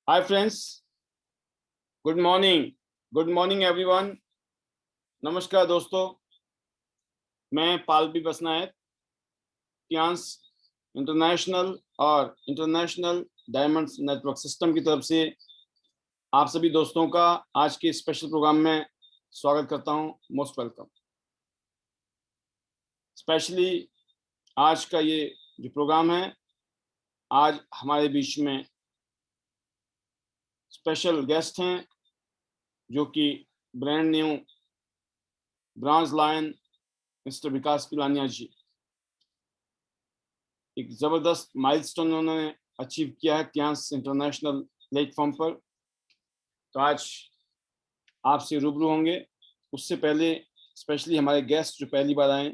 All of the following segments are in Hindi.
Hi friends, good morning everyone. नमस्कार दोस्तों, मैं पालबी बसनायक टियांस इंटरनेशनल और इंटरनेशनल डायमंड्स नेटवर्क सिस्टम की तरफ से आप सभी दोस्तों का आज के स्पेशल प्रोग्राम में स्वागत करता हूं। Most welcome. स्पेशली आज का ये जो प्रोग्राम है, आज हमारे बीच में स्पेशल गेस्ट हैं जो कि brand new bronze lion mister Vikas Pilania ji. एक जबरदस्त माइलस्टोन उन्होंने अचीव किया है टियांस इंटरनेशनल प्लेटफॉर्म पर। तो आज आपसे रूबरू होंगे। उससे पहले स्पेशली हमारे गेस्ट जो पहली बार आए,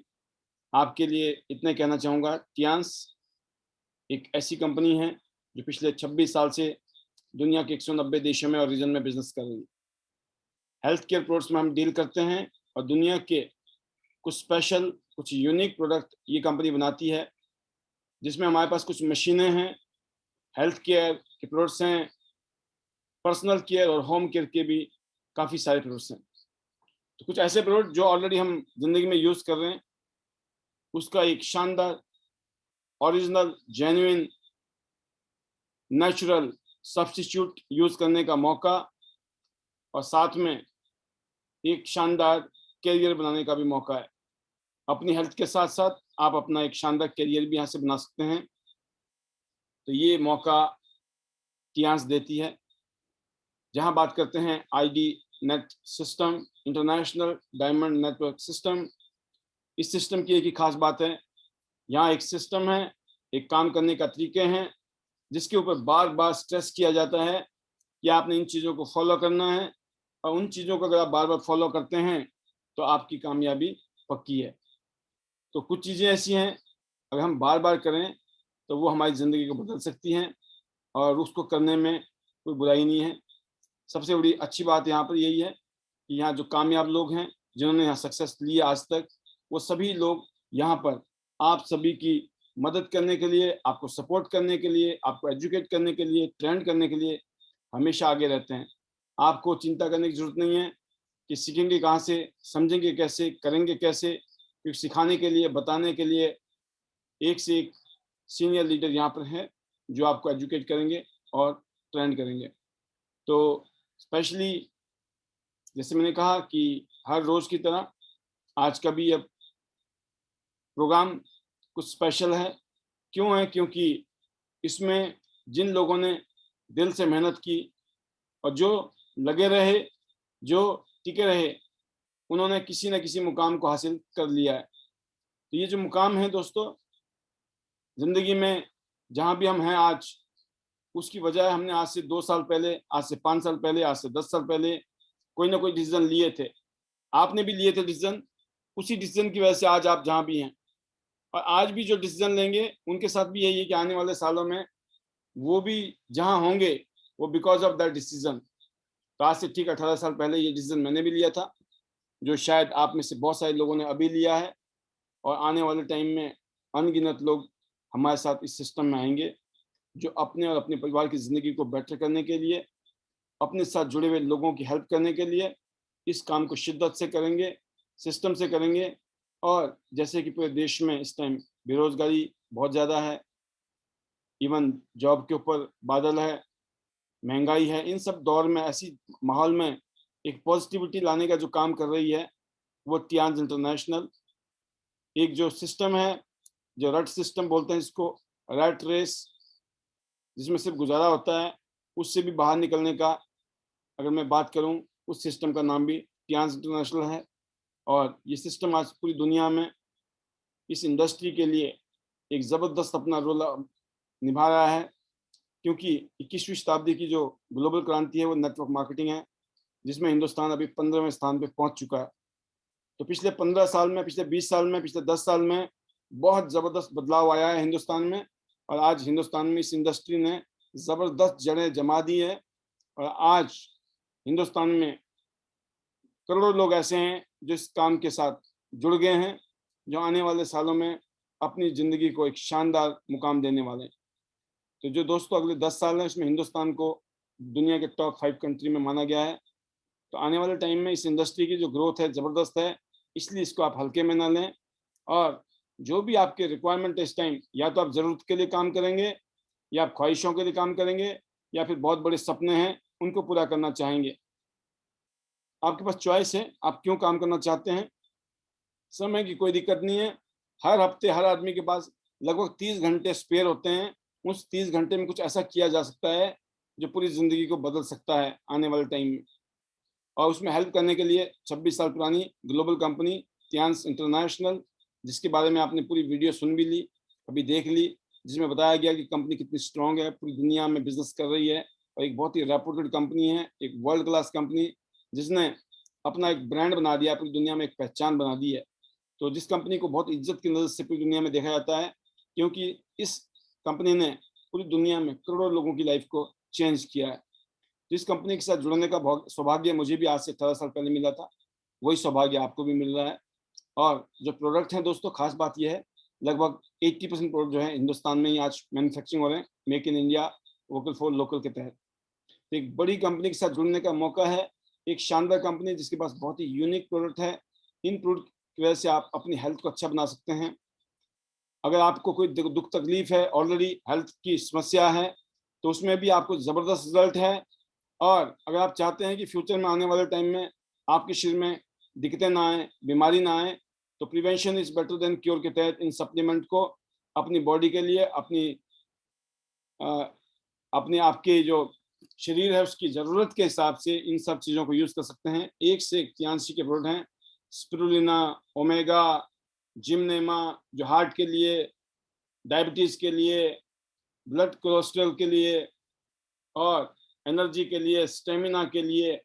आपके लिए इतने कहना चाहूँगा, टियांस एक ऐसी कंपनी है जो पिछले 26 साल से दुनिया के 190 देशों में और रीजन में बिजनेस कर रही है। हेल्थ केयर प्रोडक्ट्स में हम डील करते हैं और दुनिया के कुछ स्पेशल, कुछ यूनिक प्रोडक्ट ये कंपनी बनाती है, जिसमें हमारे पास कुछ मशीनें हैं, हेल्थ केयर के प्रोडक्ट्स हैं, पर्सनल केयर और होम केयर के भी काफ़ी सारे प्रोडक्ट्स हैं। तो कुछ ऐसे प्रोडक्ट जो ऑलरेडी हम जिंदगी में यूज़ कर रहे हैं, उसका एक शानदार original genuine natural substitute use करने का मौका और साथ में एक शानदार कैरियर बनाने का भी मौका है। अपनी हेल्थ के साथ साथ आप अपना एक शानदार कैरियर भी यहाँ से बना सकते हैं। तो ये मौका टियांस देती है। जहाँ बात करते हैं ID net system, international diamond network system, इस सिस्टम की एक ही खास बात है, यहाँ एक सिस्टम है, एक काम करने का तरीके हैं, जिसके ऊपर बार बार स्ट्रेस किया जाता है कि आपने इन चीज़ों को फॉलो करना है, और उन चीज़ों को अगर आप बार बार फॉलो करते हैं तो आपकी कामयाबी पक्की है। तो कुछ चीज़ें ऐसी हैं, अगर हम बार बार करें तो वो हमारी ज़िंदगी को बदल सकती हैं, और उसको करने में कोई बुराई नहीं है। सबसे बड़ी अच्छी बात यहाँ पर यही है कि यहाँ जो कामयाब लोग हैं, जिन्होंने यहाँ सक्सेस ली आज तक, वो सभी लोग यहाँ पर आप सभी की मदद करने के लिए, आपको सपोर्ट करने के लिए, आपको एजुकेट करने के लिए, ट्रेंड करने के लिए हमेशा आगे रहते हैं। आपको चिंता करने की ज़रूरत नहीं है कि सीखेंगे कहाँ से, समझेंगे कैसे, करेंगे कैसे, क्योंकि सिखाने के लिए, बताने के लिए एक से एक सीनियर लीडर यहाँ पर है जो आपको एजुकेट करेंगे और ट्रेंड करेंगे। तो स्पेशली जैसे मैंने कहा कि हर रोज़ की तरह आज का भी अब प्रोग्राम कुछ स्पेशल है। क्यों है? क्योंकि इसमें जिन लोगों ने दिल से मेहनत की और जो लगे रहे, जो टिके रहे, उन्होंने किसी न किसी मुकाम को हासिल कर लिया है। तो ये जो मुकाम है दोस्तों, ज़िंदगी में जहाँ भी हम हैं आज, उसकी वजह हमने आज से 2 साल पहले, आज से 5 साल पहले, आज से 10 साल पहले कोई ना कोई डिसीजन लिए थे। आपने भी लिए थे डिसीजन, उसी डिसीजन की वजह से आज आप जहाँ भी हैं। और आज भी जो डिसीजन लेंगे, उनके साथ भी यही है कि आने वाले सालों में वो भी जहाँ होंगे, वो बिकॉज ऑफ दैट डिसीजन। तो आज से ठीक 18 साल पहले ये डिसीजन मैंने भी लिया था, जो शायद आप में से बहुत सारे लोगों ने अभी लिया है, और आने वाले टाइम में अनगिनत लोग हमारे साथ इस सिस्टम में आएंगे, जो अपने और अपने परिवार की ज़िंदगी को बेटर करने के लिए, अपने साथ जुड़े हुए लोगों की हेल्प करने के लिए इस काम को शिद्दत से करेंगे, सिस्टम से करेंगे। और जैसे कि पूरे देश में इस टाइम बेरोज़गारी बहुत ज़्यादा है, इवन जॉब के ऊपर बादल है, महंगाई है, इन सब दौर में, ऐसी माहौल में एक पॉजिटिविटी लाने का जो काम कर रही है, वो टियांस इंटरनेशनल। एक जो सिस्टम है, जो रट सिस्टम बोलते हैं इसको, रैट रेस, जिसमें सिर्फ गुजारा होता है, उससे भी बाहर निकलने का अगर मैं बात करूं, उस सिस्टम का नाम भी टियांस इंटरनेशनल है। और ये सिस्टम आज पूरी दुनिया में इस इंडस्ट्री के लिए एक ज़बरदस्त अपना रोल निभा रहा है, क्योंकि 21वीं शताब्दी की जो ग्लोबल क्रांति है वो नेटवर्क मार्केटिंग है, जिसमें हिंदुस्तान अभी 15वें स्थान पे पहुंच चुका है। तो पिछले 15 साल में, पिछले 20 साल में, पिछले 10 साल में बहुत ज़बरदस्त बदलाव आया है हिंदुस्तान में, और आज हिंदुस्तान में इस इंडस्ट्री ने ज़बरदस्त जड़ें जमा दी है। और आज हिंदुस्तान में करोड़ों लोग ऐसे हैं जो इस काम के साथ जुड़ गए हैं, जो आने वाले सालों में अपनी ज़िंदगी को एक शानदार मुकाम देने वाले हैं। तो जो दोस्तों अगले 10 साल हैं, इसमें हिंदुस्तान को दुनिया के टॉप 5 कंट्री में माना गया है। तो आने वाले टाइम में इस इंडस्ट्री की जो ग्रोथ है ज़बरदस्त है, इसलिए इसको आप हल्के में ना लें। और जो भी आपके रिक्वायरमेंट है इस टाइम, या तो आप ज़रूरत के लिए काम करेंगे, या आप ख्वाहिशों के लिए काम करेंगे, या फिर बहुत बड़े सपने हैं उनको पूरा करना चाहेंगे। आपके पास चॉइस है, आप क्यों काम करना चाहते हैं। समय की कोई दिक्कत नहीं है। हर हफ्ते हर आदमी के पास लगभग 30 घंटे स्पेयर होते हैं। उस 30 घंटे में कुछ ऐसा किया जा सकता है जो पूरी ज़िंदगी को बदल सकता है आने वाले टाइम में। और उसमें हेल्प करने के लिए 26 साल पुरानी ग्लोबल कंपनी टियान्स इंटरनेशनल, जिसके बारे में आपने पूरी वीडियो सुन भी ली, अभी देख ली, जिसमें बताया गया कि कंपनी कितनी स्ट्रांग है, पूरी दुनिया में बिज़नेस कर रही है और एक बहुत ही रेपुटेड कंपनी है, एक वर्ल्ड क्लास कंपनी जिसने अपना एक ब्रांड बना दिया, पूरी दुनिया में एक पहचान बना दी है। तो जिस कंपनी को बहुत इज्जत की नज़र से पूरी दुनिया में देखा जाता है, क्योंकि इस कंपनी ने पूरी दुनिया में करोड़ों लोगों की लाइफ को चेंज किया है। जिस कंपनी के साथ जुड़ने का सौभाग्य मुझे भी आज से 18 साल पहले मिला था, वही सौभाग्य आपको भी मिल रहा है। और जो प्रोडक्ट हैं दोस्तों, खास बात ये है, लगभग 80% प्रोडक्ट जो है हिंदुस्तान में ही आज मैन्युफैक्चरिंग हो रहे हैं, make in India, vocal for local के तहत। तो एक बड़ी कंपनी के साथ जुड़ने का मौका है, एक शानदार कंपनी जिसके पास बहुत ही यूनिक प्रोडक्ट है। इन प्रोडक्ट की वजह से आप अपनी हेल्थ को अच्छा बना सकते हैं। अगर आपको कोई दुख तकलीफ है, ऑलरेडी हेल्थ की समस्या है, तो उसमें भी आपको ज़बरदस्त रिजल्ट है। और अगर आप चाहते हैं कि फ्यूचर में आने वाले टाइम में आपके शरीर में दिक्कतें ना आए, बीमारी ना आए, तो prevention is better than cure के तहत इन सप्लीमेंट को अपनी बॉडी के लिए, अ, अपने आपके जो शरीर है उसकी ज़रूरत के हिसाब से इन सब चीज़ों को यूज़ कर सकते हैं। एक से एक टियान्सी के प्रोडक्ट हैं, स्पिरुलिना, ओमेगा, जिमनेमा, जो हार्ट के लिए, डायबिटीज़ के लिए, ब्लड कोलेस्ट्रॉल के लिए, और एनर्जी के लिए, स्टेमिना के लिए,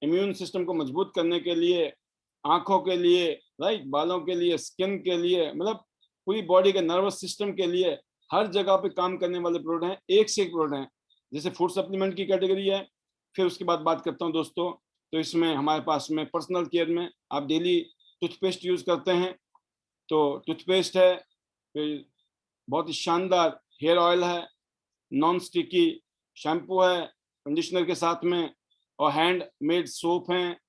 इम्यून सिस्टम को मजबूत करने के लिए, आँखों के लिए, राइट, बालों के लिए, स्किन के लिए, मतलब पूरी बॉडी के नर्वस सिस्टम के लिए, हर जगह पे काम करने वाले प्रोडक्ट हैं, एक से एक प्रोडक्ट हैं। जैसे फूड सप्लीमेंट की कैटेगरी है, फिर उसके बाद बात करता हूँ दोस्तों, तो इसमें हमारे पास में पर्सनल केयर में आप डेली टूथपेस्ट यूज़ करते हैं, तो टूथपेस्ट है, फिर बहुत ही शानदार हेयर ऑयल है, नॉन स्टिकी शैम्पू है कंडीशनर के साथ में, और हैंड मेड सोप हैं,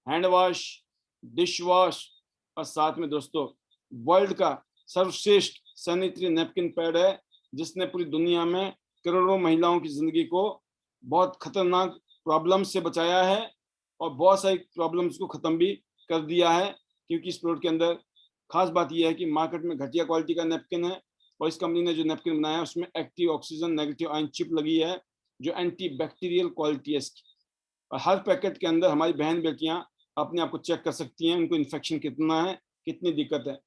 हैंड वॉश, डिश वॉश, और साथ में दोस्तों वर्ल्ड का सर्वश्रेष्ठ सैनिटरी नैपकिन पैड है, जिसने पूरी दुनिया में करोड़ों महिलाओं की ज़िंदगी को बहुत खतरनाक प्रॉब्लम से बचाया है, और बहुत सारी प्रॉब्लम्स को ख़त्म भी कर दिया है। क्योंकि इस प्रोडक्ट के अंदर खास बात यह है कि मार्केट में घटिया क्वालिटी का नैपकिन है, और इस कंपनी ने जो नैपकिन बनाया है उसमें active oxygen negative ion chip लगी है, जो एंटी बैक्टीरियल क्वालिटी है इसकी। और हर पैकेट के अंदर हमारी बहन बेटियां अपने आप को चेक कर सकती हैं, उनको इन्फेक्शन कितना है, कितनी दिक्कत है।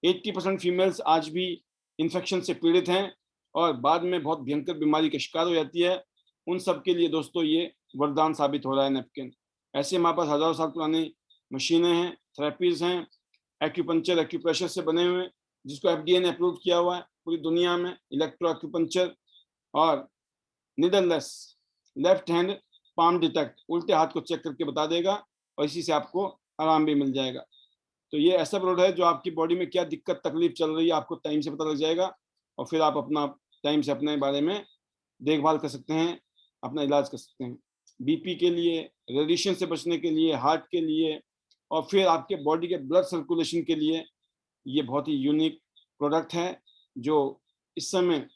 80% फीमेल्स आज भी इन्फेक्शन से पीड़ित हैं और बाद में बहुत भयंकर बीमारी का शिकार हो जाती है। उन सब के लिए दोस्तों ये वरदान साबित हो रहा है नैपकिन। ऐसे हमारे पास हज़ारों साल पुरानी मशीनें हैं, थेरेपीज़ हैं, एक्यूपंक्चर, एक्यूप्रेशर से बने हुए हैं, जिसको एफडीए ने अप्रूव किया हुआ है पूरी दुनिया में, इलेक्ट्रो एक्यूपंक्चर। और निडललेस लेफ्ट हैंड पाम डिटेक्ट, उल्टे हाथ को चेक करके बता देगा, और इसी से आपको आराम भी मिल जाएगा। तो ये ऐसा प्रोडक्ट है जो आपकी बॉडी में क्या दिक्कत तकलीफ चल रही है आपको टाइम से पता लग जाएगा, और फिर आप अपना टाइम से अपने बारे में देखभाल कर सकते हैं, अपना इलाज कर सकते हैं। बीपी के लिए, रेडिएशन से बचने के लिए, हार्ट के लिए, और फिर आपके बॉडी के ब्लड सर्कुलेशन के लिए ये बहुत ही यूनिक प्रोडक्ट है, जो इस समय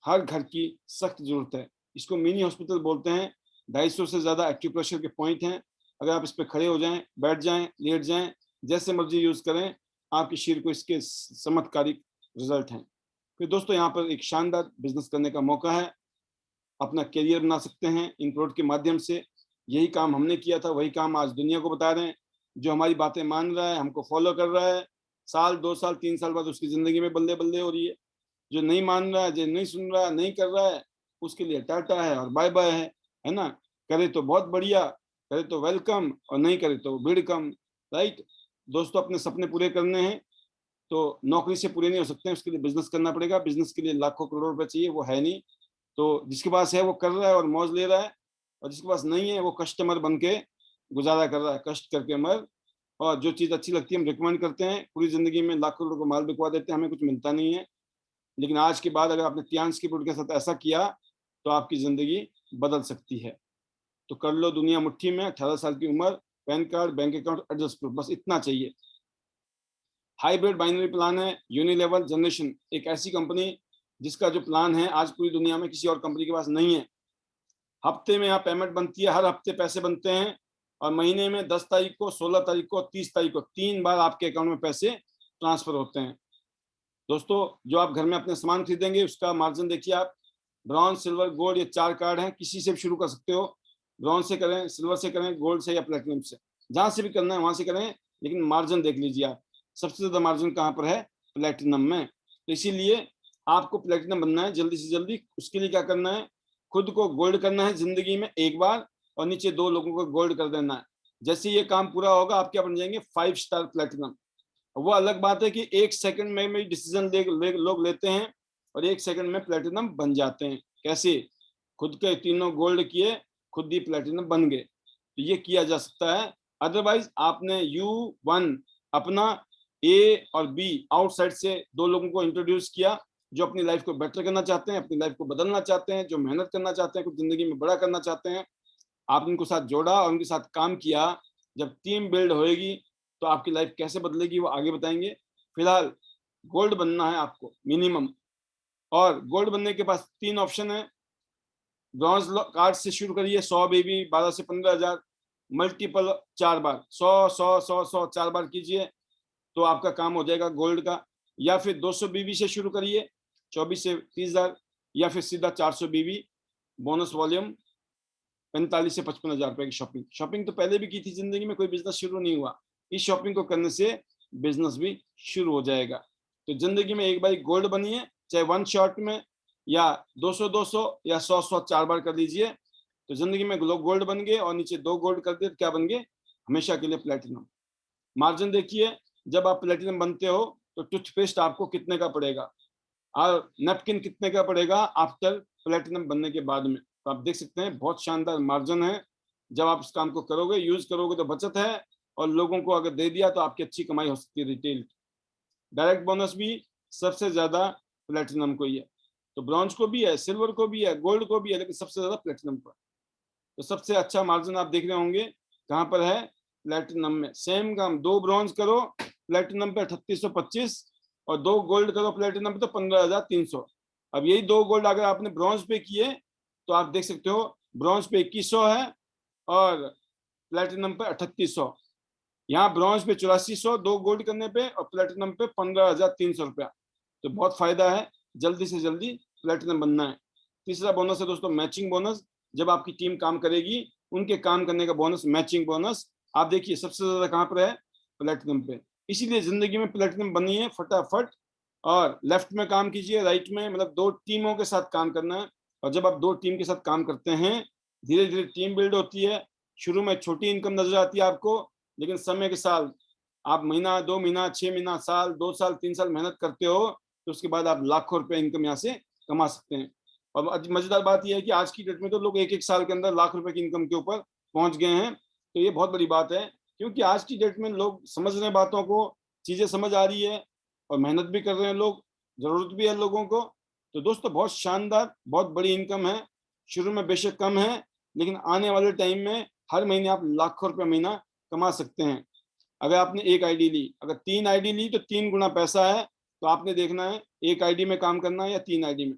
हर घर की सख्त ज़रूरत है। इसको मिनी हॉस्पिटल बोलते हैं। 250 से ज़्यादा एक्यूप्रेशर के पॉइंट हैं। अगर आप इस पे खड़े हो जाएँ, बैठ जाएँ, लेट जाएँ, जैसे मर्ज़ी यूज़ करें, आपके शरीर को इसके चमत्कारिक रिज़ल्ट हैं। फिर दोस्तों यहाँ पर एक शानदार बिज़नेस करने का मौका है, अपना करियर बना सकते हैं इन प्रोडक्ट के माध्यम से। यही काम हमने किया था, वही काम आज दुनिया को बता रहे हैं। जो हमारी बातें मान रहा है, हमको फॉलो कर रहा है, साल, 2 साल, 3 साल बाद उसकी ज़िंदगी में बल्ले-बल्ले हो रही है। जो नहीं मान रहा है, जो नहीं सुन रहा है, नहीं कर रहा है, उसके लिए टाटा है और बाय-बाय है ना? करे तो बहुत बढ़िया, करे तो वेलकम, और नहीं करे तो वेलकम, राइट? दोस्तों अपने सपने पूरे करने हैं, तो नौकरी से पूरे नहीं हो सकते हैं, उसके लिए बिज़नेस करना पड़ेगा। बिज़नेस के लिए लाखों करोड़ों रुपए चाहिए, वो है नहीं। तो जिसके पास है वो कर रहा है और मौज ले रहा है, और जिसके पास नहीं है वो कस्टमर बन के गुजारा कर रहा है, कष्ट करके मर। और जो चीज़ अच्छी लगती है हम रिकमेंड करते हैं, पूरी ज़िंदगी में लाखों करोड़ों का माल बिकवा देते हैं, हमें कुछ मिलता नहीं है। लेकिन आज के बाद अगर आपने टियान्स की प्रोडक्ट के साथ ऐसा किया, तो आपकी जिंदगी बदल सकती है। तो कर लो दुनिया मुट्ठी में, 18 साल की उम्र, pan card, bank account, address proof, बस इतना चाहिए। हाइब्रिड बाइनरी प्लान है यूनिलेवल जनरेशन, एक ऐसी कंपनी जिसका जो प्लान है आज पूरी दुनिया में किसी और कंपनी के पास नहीं है। हफ्ते में यहाँ पेमेंट बनती है, हर हफ्ते पैसे बनते हैं, और महीने में 10 तारीख को, 16 तारीख को, 30 तारीख को 3 बार आपके अकाउंट में पैसे ट्रांसफर होते हैं। दोस्तों, जो आप घर में अपने सामान खरीदेंगे उसका मार्जिन देखिए आप, ब्रॉन्ज, सिल्वर, गोल्ड, ये 4 कार्ड हैं, किसी से भी शुरू कर सकते हो। ब्रॉन्ज से करें, सिल्वर से करें, गोल्ड से या प्लेटिनम से, जहां से भी करना है वहां से करें, लेकिन मार्जिन देख लीजिए आप, सबसे ज्यादा मार्जिन कहाँ पर है? प्लेटिनम में। तो इसीलिए आपको प्लेटिनम बनना है जल्दी से जल्दी। उसके लिए क्या करना है? खुद को गोल्ड करना है जिंदगी में एक बार, और नीचे 2 लोगों को गोल्ड कर देना है। जैसे ये काम पूरा होगा, आप क्या बन जाएंगे? 5 स्टार प्लेटिनम। वो अलग बात है कि 1 सेकंड में डिसीजन लोग लेते हैं, और 1 सेकंड में प्लेटिनम बन जाते हैं। कैसे? खुद के तीनों गोल्ड किए, खुद ही प्लेटिनम बन गए। तो ये किया जा सकता है। अदरवाइज आपने U1 अपना A और B आउटसाइड से 2 लोगों को इंट्रोड्यूस किया, जो अपनी लाइफ को बेटर करना चाहते हैं, अपनी लाइफ को बदलना चाहते हैं, जो मेहनत करना चाहते हैं, कुछ जिंदगी में बड़ा करना चाहते हैं। आपने उनको साथ जोड़ा और उनके साथ काम किया। जब टीम बिल्ड होएगी तो आपकी लाइफ कैसे बदलेगी वो आगे बताएंगे। फिलहाल गोल्ड बनना है आपको मिनिमम, और गोल्ड बनने के पास 3 ऑप्शन है। ब्रॉन्ज कार्ड से शुरू करिए, 100 बेबी, 12 से 15,000, मल्टीपल 4 बार, 100 4 बार कीजिए तो आपका काम हो जाएगा गोल्ड का। या फिर 200 बीबी से शुरू करिए, 24 से 30,000, या फिर सीधा 400 बीबी बोनस वॉल्यूम, 45 से 55,000 रुपए की शॉपिंग। शॉपिंग तो पहले भी की थी जिंदगी में, कोई बिजनेस शुरू नहीं हुआ, इस शॉपिंग को करने से बिजनेस भी शुरू हो जाएगा। तो जिंदगी में एक बार गोल्ड बनिए, चाहे 1 शॉट में, या 200 या 100 4 बार कर लीजिए, तो जिंदगी में गोल्ड बन गए, और नीचे 2 गोल्ड कर दिए तो क्या बन गए? हमेशा के लिए प्लेटिनम। मार्जिन देखिए, जब आप प्लेटिनम बनते हो तो टूथपेस्ट आपको कितने का पड़ेगा, और नैपकिन कितने का पड़ेगा आफ्टर प्लेटिनम बनने के बाद में। तो आप देख सकते हैं बहुत शानदार मार्जिन है। जब आप इस काम को करोगे, यूज करोगे तो बचत है, और लोगों को अगर दे दिया तो आपकी अच्छी कमाई हो सकती है रिटेल। डायरेक्ट बोनस भी सबसे ज्यादा प्लेटिनम को ही है। तो ब्रॉन्ज को भी है, सिल्वर को भी है, गोल्ड को भी है, लेकिन सबसे ज्यादा प्लेटिनम को है। तो सबसे अच्छा मार्जिन आप देख रहे होंगे कहाँ पर है? प्लेटिनम में। सेम काम, 2 ब्रॉन्ज करो प्लेटिनम पे 3825, और 2 गोल्ड करो प्लेटिनम पे तो 15,300। अब यही 2 गोल्ड अगर आपने ब्रॉन्ज पे किए तो आप देख सकते हो ब्रॉन्ज पे 2100 है, और प्लेटिनम पे 3800। यहाँ ब्रॉन्ज पे 8400 2 गोल्ड करने पे, और प्लेटिनम पे 15,300 रुपया। तो बहुत फायदा है, जल्दी से जल्दी प्लेटिनम बनना है। तीसरा बोनस है दोस्तों मैचिंग बोनस। जब आपकी टीम काम करेगी, उनके काम करने का बोनस, मैचिंग बोनस। आप देखिए सबसे ज्यादा कहाँ पर है? प्लेटिनम पे। इसीलिए जिंदगी में प्लेटिनम बनिए फटाफट, और लेफ्ट में काम कीजिए, राइट में, मतलब 2 टीमों के साथ काम करना है। और जब आप 2 टीम के साथ काम करते हैं, धीरे धीरे टीम बिल्ड होती है। शुरू में छोटी इनकम नजर आती है आपको, लेकिन समय के साथ आप महीना, 2 महीना, 6 महीना, साल, 2 साल, 3 साल मेहनत करते हो, तो उसके बाद आप लाखों रुपए इनकम यहाँ से कमा सकते हैं। और मजेदार बात यह है कि आज की डेट में तो लोग 1-1 साल के अंदर लाख रुपए की इनकम के ऊपर पहुंच गए हैं। तो ये बहुत बड़ी बात है, क्योंकि आज की डेट में लोग समझ रहे हैं बातों को, चीजें समझ आ रही है, और मेहनत भी कर रहे हैं लोग, जरूरत भी है लोगों को। तो दोस्तों बहुत शानदार, बहुत बड़ी इनकम है। शुरू में बेशक कम है, लेकिन आने वाले टाइम में हर महीने आप लाखों रुपए महीना कमा सकते हैं। अगर आपने एक आईडी ली, अगर 3 आईडी ली तो 3 गुना पैसा है। तो आपने देखना है एक आईडी में काम करना है या 3 आईडी में।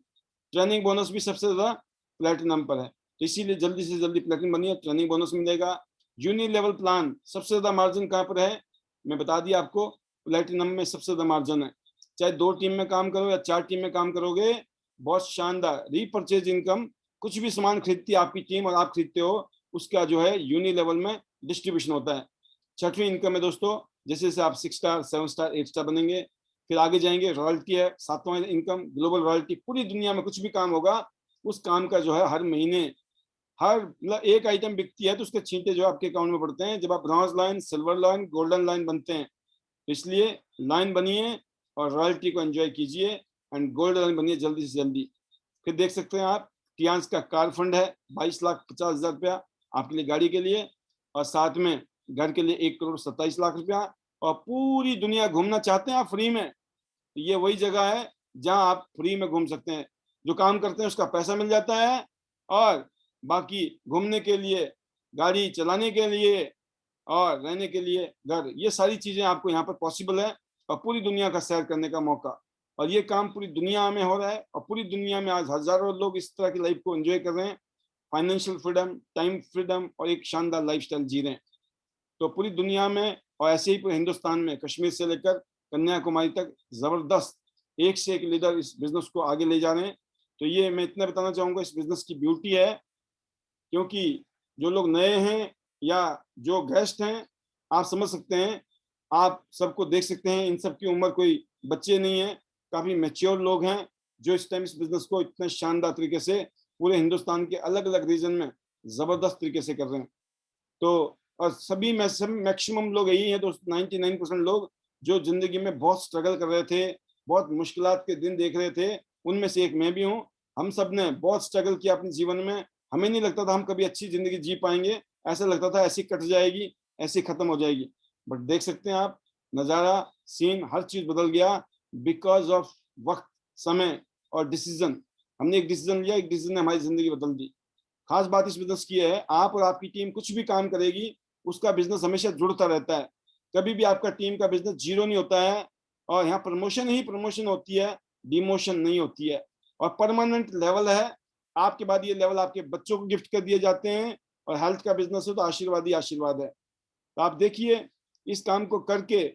ट्रेनिंग बोनस भी सबसे ज्यादा प्लेटिनम पर है, तो इसीलिए जल्दी से जल्दी प्लेटिनम बनिए, ट्रेनिंग बोनस मिलेगा। यूनि लेवल प्लान, सबसे ज्यादा मार्जिन कहाँ पर है? मैं बता दिया आपको, प्लेटिनम में सबसे ज्यादा मार्जिन है। चाहे 2 टीम में काम करो या 4 टीम में काम करोगे, बहुत शानदार रीपरचेज इनकम। कुछ भी सामान खरीदती है आपकी टीम और आप खरीदते हो, उसका जो है यूनि लेवल में डिस्ट्रीब्यूशन होता है। छठवीं इनकम है दोस्तों, जैसे जैसे आप 6 स्टार, 7 स्टार, 8 स्टार बनेंगे, फिर आगे जाएंगे, रॉयल्टी है। 7वां इनकम ग्लोबल रॉयल्टी। पूरी दुनिया में कुछ भी काम होगा, उस काम का जो है हर महीने, हर मतलब एक आइटम बिकती है तो उसके छींटे जो आपके अकाउंट में पड़ते हैं, जब आप bronze line, silver line, golden line बनते हैं। तो इसलिए लाइन बनिए और रॉयल्टी को एंजॉय कीजिए, एंड गोल्ड लाइन बनिए जल्दी से जल्दी। फिर देख सकते हैं आप, टियांस का कार फंड है 22,50,000 रुपया आपके लिए, गाड़ी के लिए, और साथ में घर के लिए 1,27,00,000 रुपया। और पूरी दुनिया घूमना चाहते हैं आप फ्री में, तो ये वही जगह है जहां आप फ्री में घूम सकते हैं। जो काम करते हैं उसका पैसा मिल जाता है, और बाकी घूमने के लिए, गाड़ी चलाने के लिए और रहने के लिए घर, ये सारी चीजें आपको यहाँ पर पॉसिबल है। और पूरी दुनिया का सैर करने का मौका, और ये काम पूरी दुनिया में हो रहा है। और पूरी दुनिया में आज हजारों लोग इस तरह की लाइफ को एंजॉय कर रहे हैं, फाइनेंशियल फ्रीडम, टाइम फ्रीडम और एक शानदार लाइफस्टाइल जी रहे हैं। तो पूरी दुनिया में और ऐसे ही पूरे हिंदुस्तान में, कश्मीर से लेकर कन्याकुमारी तक जबरदस्त एक से एक लीडर इस बिजनेस को आगे ले जा रहे हैं। तो ये मैं इतना बताना चाहूंगा, इस बिजनेस की ब्यूटी है, क्योंकि जो लोग नए हैं या जो गेस्ट हैं, आप समझ सकते हैं, आप सबको देख सकते हैं, इन सब की उम्र कोई बच्चे नहीं है, काफी मैच्योर लोग हैं जो इस टाइम इस बिजनेस को इतने शानदार तरीके से पूरे हिंदुस्तान के अलग अलग रीजन में जबरदस्त तरीके से कर रहे हैं। तो और सभी में सब मैक्सिमम लोग यही हैं, तो 99% लोग जो जिंदगी में बहुत स्ट्रगल कर रहे थे, बहुत मुश्किलात के दिन देख रहे थे, उनमें से एक मैं भी हूँ। हम सब ने बहुत स्ट्रगल किया अपने जीवन में। हमें नहीं लगता था हम कभी अच्छी जिंदगी जी पाएंगे, ऐसा लगता था ऐसी कट जाएगी, ऐसी खत्म हो जाएगी। बट देख सकते हैं आप, नज़ारा, सीन, हर चीज बदल गया बिकॉज ऑफ वक्त, समय और डिसीजन। हमने एक डिसीजन लिया, एक डिसीजन ने हमारी जिंदगी बदल दी। खास बात इस बिजनेस की है, आप और आपकी टीम कुछ भी काम करेगी, उसका बिजनेस हमेशा जुड़ता रहता है। कभी भी आपका टीम का बिजनेस जीरो नहीं होता है। और यहाँ प्रमोशन ही प्रमोशन होती है, डिमोशन नहीं होती है। और परमानेंट लेवल है, आपके बाद ये लेवल आपके बच्चों को गिफ्ट कर दिए जाते हैं। और हेल्थ का बिजनेस है तो आशीर्वाद ही आशीर्वाद है। तो आप देखिए, इस काम को करके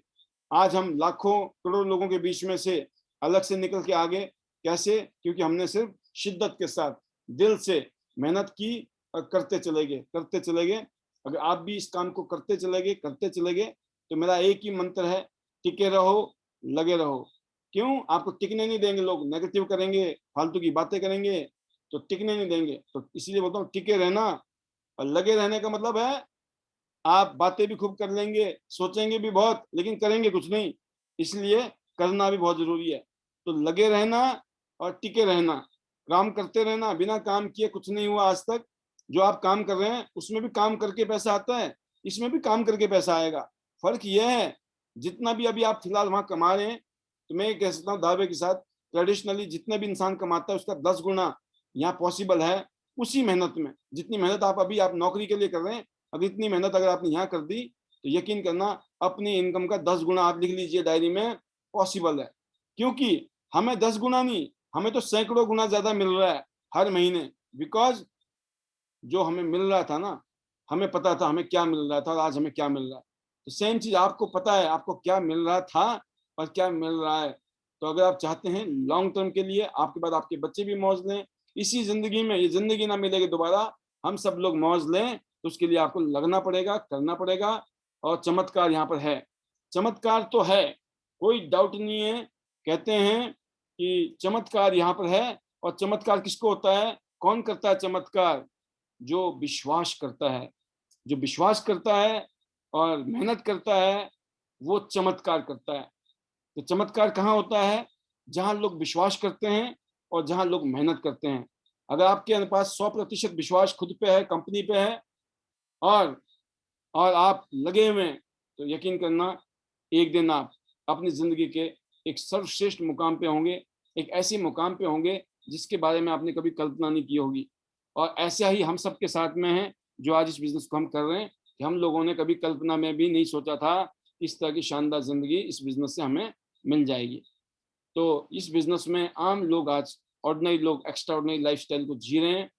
आज हम लाखों करोड़ों लोगों के बीच में से अलग से निकल के आगे। कैसे? क्योंकि हमने सिर्फ शिद्दत के साथ, दिल से मेहनत की और करते चले गए, करते चले गए। अगर आप भी इस काम को करते चले गए, करते चले गए, तो मेरा एक ही मंत्र है, टिके रहो, लगे रहो। क्यों? आपको टिकने नहीं देंगे लोग, नेगेटिव करेंगे, फालतू की बातें करेंगे, तो टिकने नहीं देंगे। तो इसीलिए बोलता हूँ टिके रहना। और लगे रहने का मतलब है, आप बातें भी खूब कर लेंगे, सोचेंगे भी बहुत, लेकिन करेंगे कुछ नहीं। इसलिए करना भी बहुत जरूरी है। तो लगे रहना और टिके रहना, काम करते रहना। बिना काम किए कुछ नहीं हुआ आज तक। जो आप काम कर रहे हैं उसमें भी काम करके पैसा आता है, इसमें भी काम करके पैसा आएगा। फर्क यह है, जितना भी अभी आप फिलहाल वहां कमा रहे हैं, तो मैं कह सकता हूँ दावे के साथ, ट्रेडिशनली जितने भी इंसान कमाता है उसका 10 गुना यहाँ पॉसिबल है। उसी मेहनत में, जितनी मेहनत आप अभी आप नौकरी के लिए कर रहे हैं, अब इतनी मेहनत अगर आपने यहाँ कर दी, तो यकीन करना अपनी इनकम का 10 गुना, आप लिख लीजिए डायरी में, पॉसिबल है। क्योंकि हमें 10 गुना नहीं, हमें तो सैकड़ों गुना ज्यादा मिल रहा है हर महीने। बिकॉज जो हमें मिल रहा था ना, हमें पता था हमें क्या मिल रहा था और आज हमें क्या मिल रहा है। तो सेम चीज आपको पता है आपको क्या मिल रहा था और क्या मिल रहा है। तो अगर आप चाहते हैं लॉन्ग टर्म के लिए, आपके बाद आपके बच्चे भी मौज लें इसी जिंदगी में, ये जिंदगी ना मिलेगी दोबारा, हम सब लोग मौज लें, तो उसके लिए आपको लगना पड़ेगा, करना पड़ेगा। और चमत्कार यहाँ पर है, चमत्कार तो है, कोई डाउट नहीं है। कहते हैं कि चमत्कार यहाँ पर है। और चमत्कार किसको होता है? कौन करता है चमत्कार? जो विश्वास करता है, जो विश्वास करता है और मेहनत करता है, वो चमत्कार करता है। तो चमत्कार कहाँ होता है? जहां लोग विश्वास करते हैं और जहां लोग मेहनत करते हैं। अगर आपके पास 100% विश्वास खुद पे है, कंपनी पे है, और आप लगे हुए हैं, तो यकीन करना एक दिन आप अपनी जिंदगी के एक सर्वश्रेष्ठ मुकाम पे होंगे, एक ऐसे मुकाम पे होंगे जिसके बारे में आपने कभी कल्पना नहीं की होगी। और ऐसा ही हम सबके साथ में है, जो आज इस बिजनेस को हम कर रहे हैं, कि हम लोगों ने कभी कल्पना में भी नहीं सोचा था इस तरह की शानदार जिंदगी इस बिजनेस से हमें मिल जाएगी। तो इस बिजनेस में आम लोग आज, ऑर्डिनरी लोग एक्स्ट्रा ऑर्डिनरी लाइफस्टाइल को जी रहे हैं।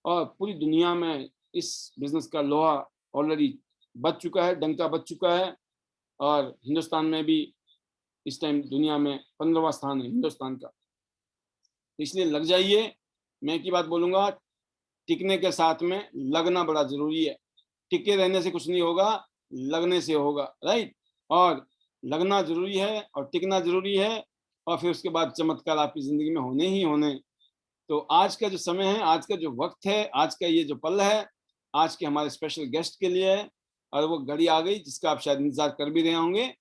और पूरी दुनिया में इस बिजनेस का लोहा ऑलरेडी बच चुका है, डंका बच चुका है। और हिंदुस्तान में भी इस टाइम दुनिया में 15वां स्थान है हिंदुस्तान का। तो इसलिए लग जाइए। मैं एक ही बात बोलूंगा, टिकने के साथ में लगना बड़ा जरूरी है। टिके रहने से कुछ नहीं होगा, लगने से होगा, राइट। और लगना जरूरी है और टिकना जरूरी है, और फिर उसके बाद चमत्कार आपकी जिंदगी में होने ही होने। तो आज का जो समय है, आज का जो वक्त है, आज का ये जो पल है, आज के हमारे स्पेशल गेस्ट के लिए है। और वो घड़ी आ गई जिसका आप शायद इंतजार कर भी रहे होंगे।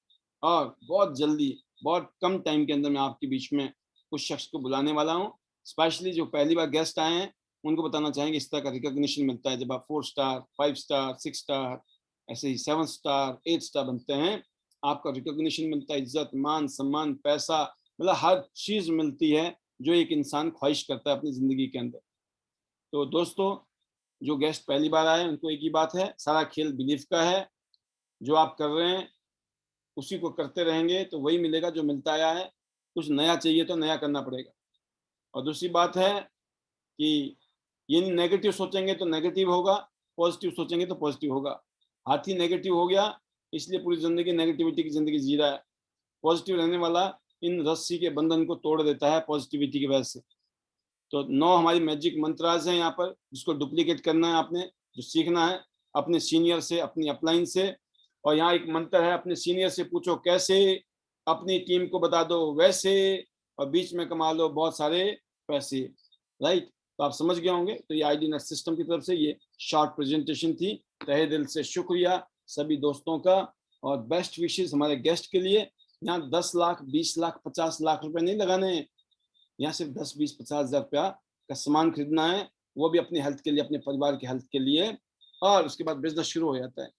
और बहुत जल्दी, बहुत कम टाइम के अंदर मैं आपके बीच में उस शख्स को बुलाने वाला हूँ। स्पेशली जो पहली बार गेस्ट आए हैं, उनको बताना चाहेंगे इस तरह का रिकॉग्निशन मिलता है जब आप 4 स्टार, 5 स्टार, 6 स्टार, ऐसे ही 7 स्टार, 8 स्टार बनते हैं। आपका रिकॉग्निशन मिलता है, इज्जत, मान, सम्मान, पैसा, मतलब हर चीज मिलती है जो एक इंसान ख्वाहिश करता है अपनी जिंदगी के अंदर। तो दोस्तों, जो गेस्ट पहली बार आए उनको एक ही बात है, सारा खेल बिलीफ का है। जो आप कर रहे हैं उसी को करते रहेंगे तो वही मिलेगा जो मिलता आया है। कुछ नया चाहिए तो नया करना पड़ेगा। और दूसरी बात है कि ये नेगेटिव सोचेंगे तो नेगेटिव होगा, पॉजिटिव सोचेंगे तो पॉजिटिव होगा। हाथी नेगेटिव हो गया इसलिए पूरी जिंदगी नेगेटिविटी की जिंदगी जी रहा है। पॉजिटिव रहने वाला इन रस्सी के बंधन को तोड़ देता है पॉजिटिविटी की वजह से। तो 9 हमारी मैजिक मंत्राज हैं यहाँ पर, जिसको डुप्लीकेट करना है आपने, जो सीखना है अपने सीनियर से, अपनी अपलाइन से। और यहाँ एक मंत्र है, अपने सीनियर से पूछो कैसे, अपनी टीम को बता दो वैसे, और बीच में कमा लो बहुत सारे पैसे। राइट, तो आप समझ गए होंगे। तो ये आईडी नेट सिस्टम की तरफ से ये शॉर्ट प्रेजेंटेशन थी। तहे दिल से शुक्रिया सभी दोस्तों का, और बेस्ट विशेष हमारे गेस्ट के लिए। यहाँ 10 लाख 20 लाख 50 लाख रुपए नहीं लगाने हैं, यहाँ सिर्फ 10 20 50 हजार रुपया का सामान खरीदना है, वो भी अपनी हेल्थ के लिए, अपने परिवार की हेल्थ के लिए। और उसके बाद बिजनेस शुरू हो जाता है।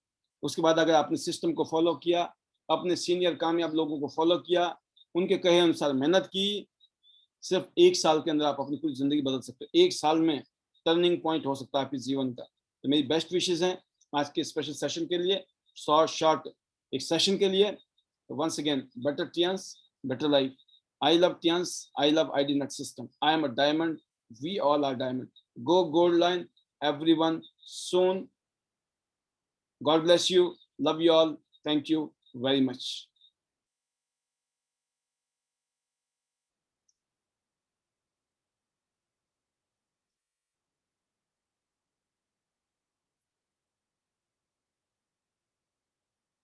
उसके बाद अगर आपने सिस्टम को फॉलो किया, अपने सीनियर कामयाब लोगों को फॉलो किया, उनके कहे अनुसार मेहनत की, सिर्फ 1 साल के अंदर आप अपनी पूरी जिंदगी बदल सकते हो। 1 साल में टर्निंग पॉइंट हो सकता है आपके जीवन का। तो मेरी बेस्ट विशेष हैं आज के स्पेशल सेशन के लिए, शॉर्ट एक सेशन के लिए। Once again, better Tians, better life. I love Tians. I love IDNet system. I am a diamond. We all are diamond. Go gold line, everyone soon. God bless you. Love you all. Thank you very much.